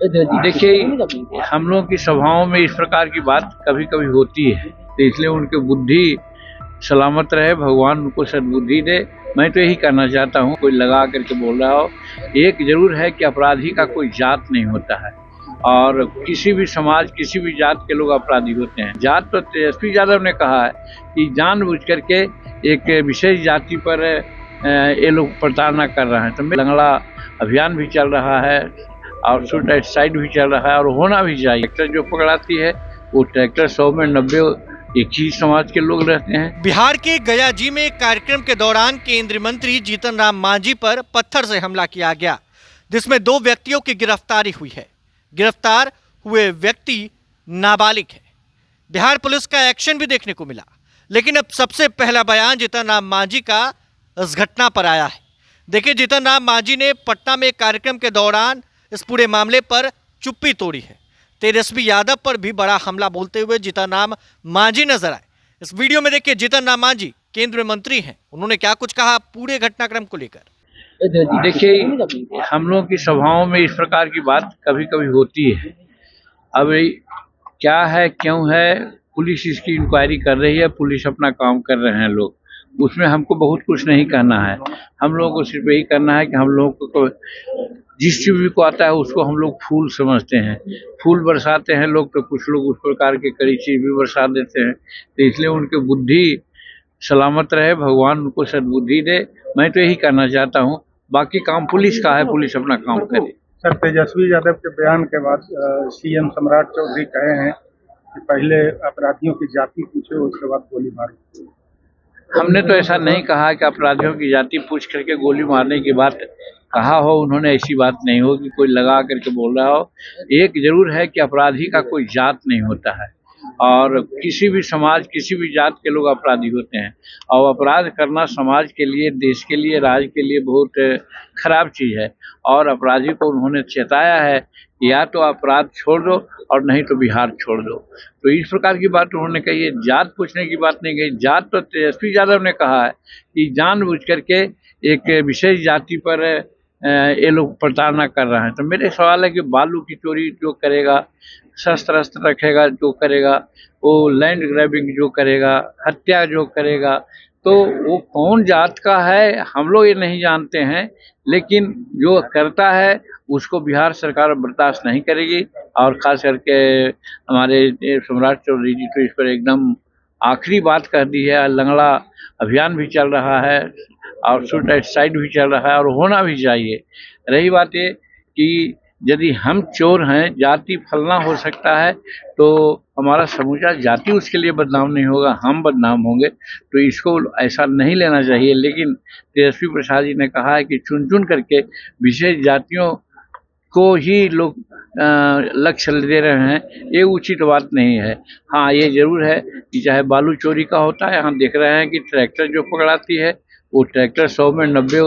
देखिए, हम लोगों की सभाओं में इस प्रकार की बात कभी कभी होती है, तो इसलिए उनकी बुद्धि सलामत रहे, भगवान उनको सद्बुद्धि दे। मैं तो यही कहना चाहता हूँ, कोई लगा करके बोल रहा हो। एक जरूर है कि अपराधी का कोई जात नहीं होता है, और किसी भी समाज, किसी भी जात के लोग अपराधी होते हैं। जात तो तेजस्वी यादव ने कहा है कि जानबूझ करके एक विशेष जाति पर ये लोग प्रताड़ना कर रहे हैं। तो लंगड़ा अभियान भी चल रहा है और शूट साइड भी चल रहा है, और होना भी चाहिए। ट्रैक्टर जो पकड़ाती है वो ट्रैक्टर 100 में 90 एक ही समाज के लोग रहते हैं। बिहार के गया जी में एक कार्यक्रम के दौरान केंद्रीय मंत्री जीतन राम मांझी पर पत्थर से हमला किया गया, जिसमें 2 व्यक्तियों की गिरफ्तारी हुई है। गिरफ्तार हुए व्यक्ति नाबालिग है। बिहार पुलिस का एक्शन भी देखने को मिला, लेकिन अब सबसे पहला बयान जीतन राम मांझी का इस घटना पर आया है। देखिए, जीतन राम मांझी ने पटना में कार्यक्रम के दौरान इस पूरे मामले पर चुप्पी तोड़ी है। तेजस्वी यादव पर भी बड़ा हमला बोलते हुए जीतन राम मांझी नजर आए। इस वीडियो में देखिए, जीतन राम मांझी केंद्रीय मंत्री हैं, उन्होंने क्या कुछ कहा पूरे घटनाक्रम को लेकर। देखिए, हम लोगों की सभाओं में इस प्रकार की बात कभी कभी होती है। अब क्या है, क्यों है, पुलिस इसकी इंक्वायरी कर रही है, पुलिस अपना काम कर रहे हैं लोग, उसमें हमको बहुत कुछ नहीं करना है। हम लोगों को सिर्फ यही करना है कि हम लोगों को जिस चीज को आता है उसको हम लोग फूल समझते हैं। फूल बरसाते हैं लोग, तो कुछ लोग उस प्रकार के कड़ी चीज भी बरसा देते हैं। तो इसलिए उनकी बुद्धि सलामत रहे, भगवान उनको सद्बुद्धि दे। मैं तो यही कहना चाहता हूँ, बाकी काम पुलिस का है, पुलिस अपना काम करे। सर, तेजस्वी यादव के बयान के बाद सीएम सम्राट चौधरी कहे हैं कि पहले अपराधियों की जाति पूछो, उसके बाद गोली मारो। हमने तो ऐसा नहीं कहा कि अपराधियों की जाति पूछ करके गोली मारने की बात कहा हो। उन्होंने ऐसी बात नहीं हो कि कोई लगा करके बोल रहा हो। एक जरूर है कि अपराधी का कोई जात नहीं होता है, और किसी भी समाज, किसी भी जात के लोग अपराधी होते हैं। और अपराध करना समाज के लिए, देश के लिए, राज्य के लिए बहुत खराब चीज़ है। और अपराधी को उन्होंने चेताया है कि या तो अपराध छोड़ दो और नहीं तो बिहार छोड़ दो। तो इस प्रकार की बात उन्होंने कही है। जात पूछने की बात नहीं कही। जात तो तेजस्वी यादव ने कहा है कि जानबूझ करके एक विशेष जाति पर ये लोग प्रताड़ना कर रहे हैं। तो मेरे सवाल है कि बालू की चोरी जो करेगा, शस्त्र अस्त्र रखेगा जो करेगा, वो लैंड ग्रैबिंग जो करेगा, हत्या जो करेगा, तो वो कौन जात का है हम लोग ये नहीं जानते हैं। लेकिन जो करता है उसको बिहार सरकार बर्दाश्त नहीं करेगी। और खास करके हमारे सम्राट चौधरी जी तो इस पर एकदम आखिरी बात कह दी है। लंगड़ा अभियान भी चल रहा है और शूट साइड भी चल रहा है, और होना भी चाहिए। रही बात ये कि यदि हम चोर हैं, जाति फलना हो सकता है, तो हमारा समूचा जाति उसके लिए बदनाम नहीं होगा, हम बदनाम होंगे। तो इसको ऐसा नहीं लेना चाहिए। लेकिन तेजस्वी प्रसाद जी ने कहा है कि चुन चुन करके विशेष जातियों को ही लोग लक्ष्य दे रहे हैं, ये उचित बात नहीं है। हाँ, ये जरूर है कि चाहे बालू चोरी का होता है, हम देख रहे हैं कि ट्रैक्टर जो पकड़ाती है वो ट्रैक्टर 100 में 90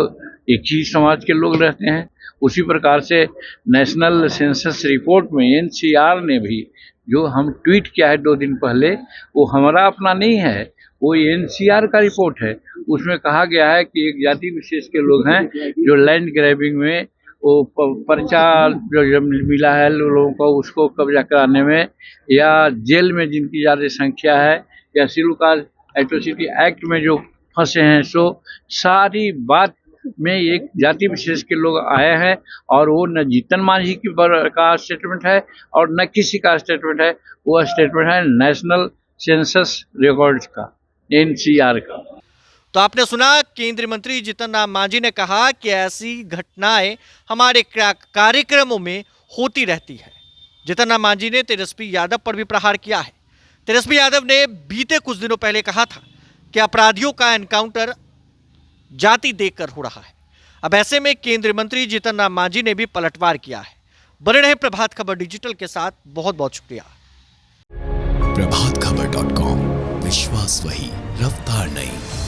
एक ही समाज के लोग रहते हैं। उसी प्रकार से नेशनल सेंसस रिपोर्ट में एनसीआर ने भी जो हम ट्वीट किया है 2 दिन पहले, वो हमारा अपना नहीं है, वो एनसीआर का रिपोर्ट है। उसमें कहा गया है कि एक जाति विशेष के लोग हैं जो लैंड ग्रैबिंग में, वो पर्चा जो मिला है लोगों को उसको कब्जा कराने में, या जेल में जिनकी ज़्यादा संख्या है, या शेड्यूल कास्ट एट्रोसिटी एक्ट में जो फंसे हैं, सो सारी बात में एक जाति विशेष के लोग आए हैं। और वो न जीतन मांझी की का स्टेटमेंट है और न किसी का स्टेटमेंट है, वो स्टेटमेंट है नेशनल सेंसस रिकॉर्ड्स का, एनसीआर का। तो आपने सुना, केंद्रीय मंत्री जीतन राम मांझी ने कहा कि ऐसी घटनाएं हमारे कार्यक्रमों में होती रहती है। जीतन राम मांझी ने तेजस्वी यादव पर भी प्रहार किया है। तेजस्वी यादव ने बीते कुछ दिनों पहले कहा था कि अपराधियों का एनकाउंटर जाति देखकर हो रहा है। अब ऐसे में केंद्रीय मंत्री जीतन राम मांझी ने भी पलटवार किया है। बने रहे प्रभात खबर डिजिटल के साथ। बहुत बहुत शुक्रिया। प्रभातखबर.com, विश्वास वही, रफ्तार नहीं।